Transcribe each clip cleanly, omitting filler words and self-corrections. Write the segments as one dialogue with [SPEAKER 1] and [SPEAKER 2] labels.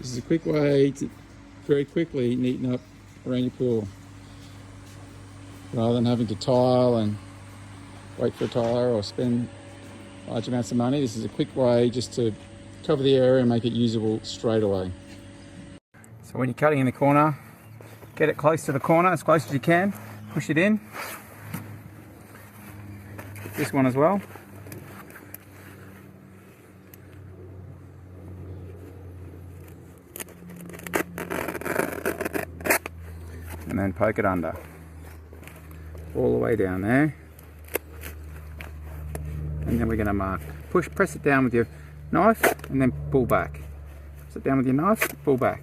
[SPEAKER 1] This is a quick way to very quickly neaten up around your pool. Rather than having to tile and wait for a tiler or spend large amounts of money, this is a quick way just to cover the area and make it usable straight away. So when you're cutting in the corner, get it close to the corner, as close as you can, push it in. This one as well. And then poke it under. All the way down there. And then we're going to mark. Press it down with your knife and then pull back. Press it down with your knife, pull back.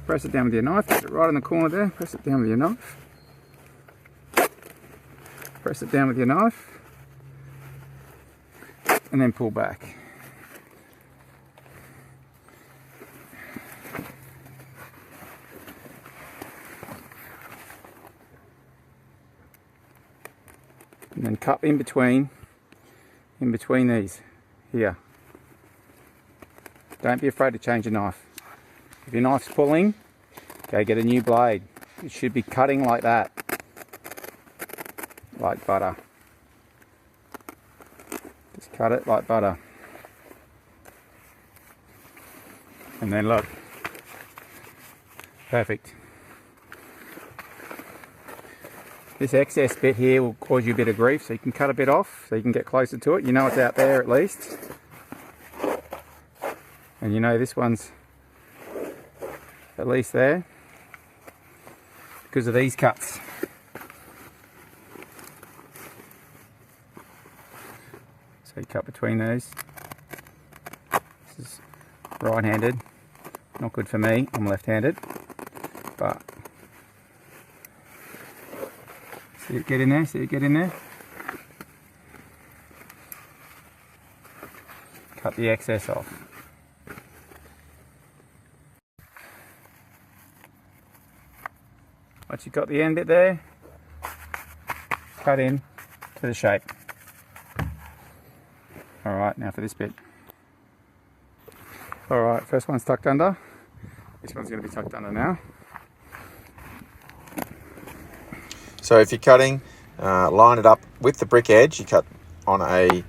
[SPEAKER 1] Press it down with your knife, get it right in the corner there, press it down with your knife. Press it down with your knife. And then pull back. And then cut in between these here. Don't be afraid to change your knife. If your knife's pulling, go get a new blade. It should be cutting like that, like butter. Just cut it like butter. And then look, perfect. This excess bit here will cause you a bit of grief, so you can cut a bit off so you can get closer to it. You know it's out there at least. And you know this one's at least there because of these cuts. So you cut between those. This is right-handed, not good for me, I'm left-handed, but see it get in there, see it get in there. Cut the excess off. Once you've got the end bit there, cut in to the shape. Alright, now for this bit. Alright, first one's tucked under. This one's going to be tucked under now.
[SPEAKER 2] So if you're cutting, line it up with the brick edge. You cut on a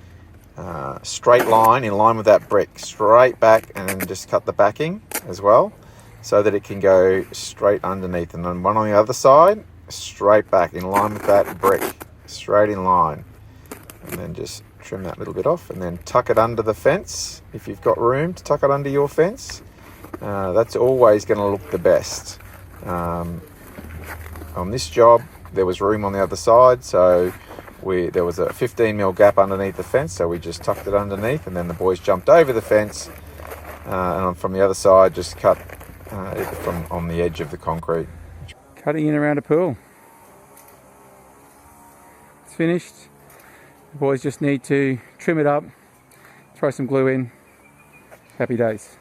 [SPEAKER 2] straight line in line with that brick, straight back, and then just cut the backing as well, so that it can go straight underneath. And then one on the other side, straight back in line with that brick, straight in line. And then just trim that little bit off and then tuck it under the fence. If you've got room to tuck it under your fence, that's always going to look the best. On this job, there was room on the other side, so there was a 15mm gap underneath the fence, so we just tucked it underneath, and then the boys jumped over the fence, and from the other side just cut it from on the edge of the concrete.
[SPEAKER 1] Cutting in around a pool. It's finished. The boys just need to trim it up, throw some glue in. Happy days.